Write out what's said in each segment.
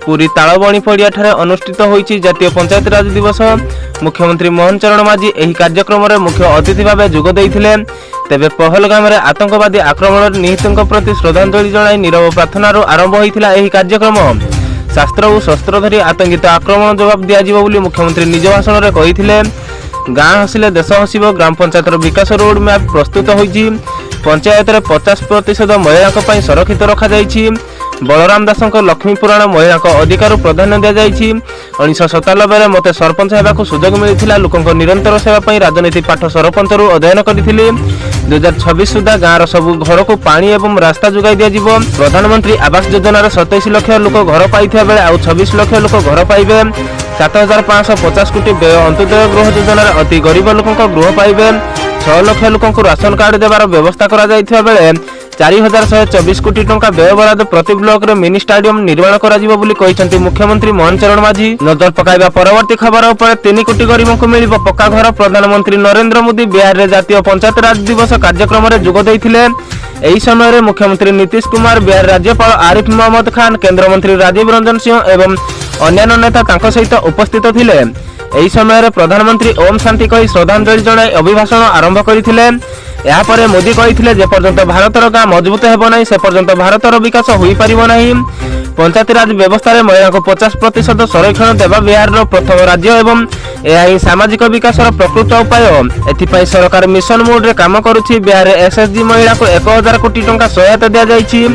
पुरी तालबणी पड़ियाठारे अनुष्ठित होईछि जातीय पंचायत राज दिवस। मुख्यमंत्री मोहन चरण माझी एही कार्यक्रम रे मुख्य अतिथि भावे जोग दैथिले। तेबे पहलगाम रे आतंकवादी आक्रमण निहितଙ୍କ प्रति श्रद्धांजलि जणाई नीरव प्रार्थनारू आरंभ होइथिला एही कार्यक्रम। शास्त्र और शस्त्र धरी आतंकित आक्रमण जवाब दियाजिबो बोली मुख्यमंत्री निज भाषण रे कहिथिले। गाँ हसिले देश हसिबो ग्राम पंचायत विकास रोड मैप प्रस्तुत होइछि। पंचायत रे 50% महिला संरक्षित रखा जाइछि। बलराम दासक लक्ष्मी पुराण महिला अधिकार प्राधान्य दिया जाइछि। 1997 मते सरपंच हेबाकु सुजोग मिलिथिला। लोकंक निरंतर सेवा पई राजनीति पाठ सरपंचरू अध्ययन करिथिले। 2026 सुधा गाँर सबु घर को पानी एवं रास्ता जोगाई दिया। प्रधानमंत्री आवास योजना 27 लाख लोक घर पाइथिबा बेले आउ 26 लाख लोक घर पाइबे। 7550 कोटी व्यय अंत्योदय गृह योजना अति गरीब लोकंक गृह पाइबे। 6 लाख लोकंक राशन कार्ड देवार व्यवस्था करा जाइथिबा बेले 4124 कोटी टंका व्यय बराद प्रति ब्लॉक रे मिनी स्टेडियम निर्माण करा जिवो बोली कहिसंती मुख्यमंत्री मोहन चरण माझी। नजर पकाइबा परवर्ती खबर उपर 3 कोटी गरीबंकु मिलिबो पक्का घर। प्रधानमंत्री नरेंद्र मोदी बिहार रे जातीय पंचायत राज दिवस कार्यक्रम रे जोग दैथिले। एही समय रे मुख्यमंत्री नीतीश कुमार, बिहार राज्यपाल आरिफ मोहम्मद खान, केंद्र मंत्री राजीव रंजन सिंह एवं अन्यान्य नेता तांको सहित उपस्थित थिले। एही समय रे प्रधानमंत्री ओम शांति कही श्रद्धांजलि जणाई अभिभाषण आरंभ करथिले। या परे मोदी कहिथिले जे पर्यंत भारतर गाँ मजबूत हेबो नाही से पर्यंत भारतर विकास होई परिबो नाही। पंचायत राज व्यवस्था रे महिला को 50% संरक्षण देवा बिहार रो प्रथम राज्य एवं एहा ही सामाजिक विकास रो प्रकृत उपाय। एथिपाई सरकार मिशन मोड रे काम करूछि। बिहार रे एसएसजी महिला को 1000 कोटी टंका सहायता दिया जाइछि।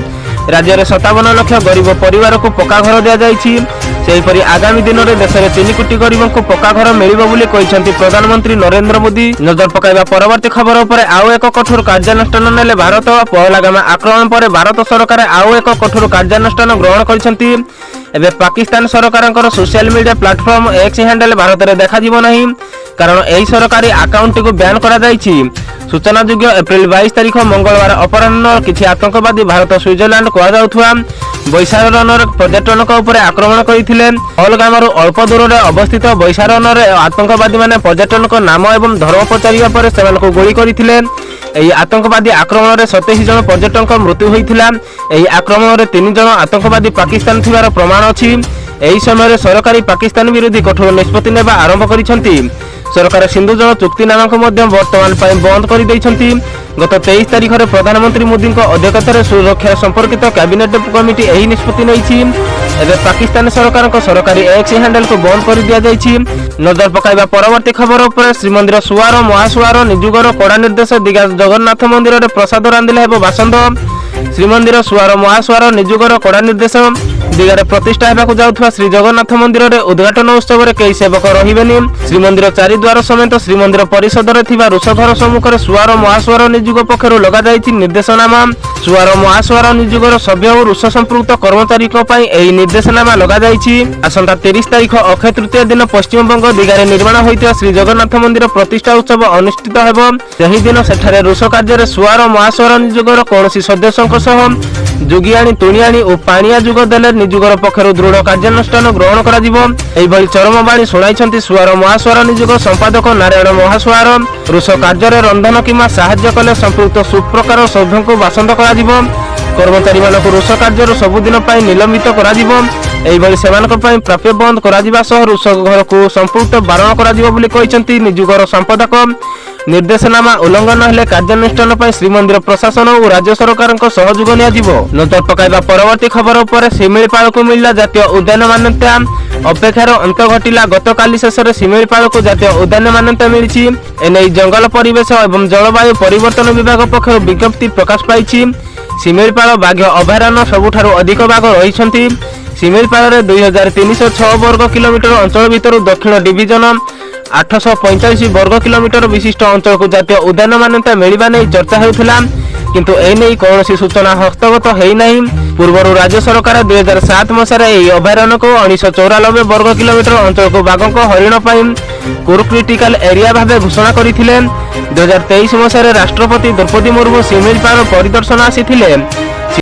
राज्य रे 57 लाख गरीब परिवार को पक्का घर दिया जाइछि। सेहीपरि आगामी दिन में देश में 3 कोटी गरीबों को पक्का घर मिलिबो बोली कहिसंती प्रधानमंत्री नरेंद्र मोदी। नजर पकाइबा परवर्ती खबर उपर आउ एक कठोर कार्यानुष्ठान नेले भारत। पहलगाम आक्रमण पर भारत सरकार आउ एक कठोर कार्यानुष्ठान ग्रहण करिसंती। एबे पाकिस्तान सरकारଙ୍କର social media platform X handle Bharat रे देखा जिवो नाही, कारण एही सरकारी अकाउंट को बैन करा जाइछि। सूचना योग्य एप्रिल 22 तारिख मंगलवार अपराह्न किछि आतंकवादी भारत स्विट्जरलैंड कुआ जाउथुवा बैसारनर पर्यटनक उपर आक्रमण करिथिले। पहलगाम अल्प दूर रे अवस्थित बैसारनर आतंकवादी माने पर्यटनक नाम एवं धर्म पचारिया पर सेमानकु गोली करिथिले। एही आतंकवादी आक्रमण रे 27 जन पर्यटक मृत्यु होइथिला। एही आक्रमण रे 3 जन आतंकवादी पाकिस्तान थिबार प्रमाण अछि। एही समय सरकारी पाकिस्तान विरोधी कठोर निष्पत्ति नेबा आरंभ करिसंती। सरकार सिंधु जल चुक्तिनामा को वर्तमान बंद कर दैछंती। गत 23 तारिख में प्रधानमंत्री मोदी अध्यक्षतार सुरक्षा संपर्कित कैबिनेट कमिटी एही निष्पत्ति नैछि। एबे पाकिस्तान सरकार सरकारी एक्स हैंडल को बंद कर दिया जाइछि। नजर पकाइबा परवर्ती खबर उपर श्रीमंदिर सुआर महासुआर निजुगर कड़ा निर्देश। दिघा जगन्नाथ मंदिर रे प्रसाद रांदिले हेबो बासंद। श्रीमंदिर सुआर महासुआर निजुगर कड़ा निर्देश। दिगारे प्रतिष्ठा हेबाकु जाउथुवा श्री जगन्नाथ मंदिर रे उद्घाटन उत्सव रे केही सेवक रहिबेनी। श्रीमंदिर चारिद्वार समेत श्रीमंदिर परिसर रे थिबा रुषघर सम्मुख रे सुआर महासुआर निजुग पक्षरु लगा जाइछि निर्देशनामा। सुआर महासुआर निजुगर सभ्य और रुष संपृक्त कर्मचारी को पई एही निर्देशनामा लगा जाइछि। आसंता 30 तारिख अक्षय तृतीया दिन पश्चिम बंग दिगारे निर्माण होइतिबा श्री जगन्नाथ मंदिर प्रतिष्ठा उत्सव अनुष्ठित हेबो। सेही दिन सेठारे रुष कार्य रे सुआर महासुआर निजुगर कोनोसी सदस्यଙ୍କ सह जुगियाणी तुणियाणी और पानिया जुग देले निजुगर पक्षरु दृढ़ कार्यानुष्ठान ग्रहण करा जिवो। एही भली चरम बाणी सुनाइछंती सुआर महासुआर निजुग संपादक नारायण महासुआर। रुष कार्य रे रंधन किमा साहाय्य कले संपृक्त सुप्रकार सभ्यଙ୍କୁ बासंद करा जिवो। कर्मचारी मानक रुष कार्य सबुदिन पाई निलंबित करा जिवो। एही भली सेमानक पाई प्राप्य बंद करा जिबा सह रुष घर को संपूर्ण बारण करा जिवो बोली कहिसंती निजुगर संपादक। निर्देशनामा उल्लंघन हेले कार्यानुष्ठान पर श्रीमंदिर प्रशासन और राज्य सरकार सहयोग नियाजिवो। नजर पकाइबा परवर्ती खबर उपर शिमिलीपाल को मिलला जातीय उद्यान मान्यता। अपेक्षार अंत घटिला। गतकाली शेष में शिमिलीपाल को जातीय उद्यान मान्यता मिली। एने जंगल परिवेश और जलवायु परिवर्तन विभाग पक्षर विज्ञप्ति प्रकाश पाई। शिमिलीपाल बाघ अभयारण्य सबुठारु अधिक बाघ रही। शिमिलीपाल रे 2306 वर्ग किलोमीटर अंचल भितर दक्षिण डिविजन 845 वर्ग किलोमीटर विशिष्ट अंचल को जातीय उद्यान मान्यता मिलवा नहीं चर्चा होता, किंतु एने कौन सूचना हस्तगत होना। पूर्व राज्य सरकार 2007 मसीह यह अभयारण्य को 1994 वर्ग किलोमीटर अंचल को बाघ हरिण कोर क्रिटिकल एरिया भाव घोषणा करते। 2023 मसीह राष्ट्रपति द्रौपदी मुर्मू शिमिलीपाल परिदर्शन आसी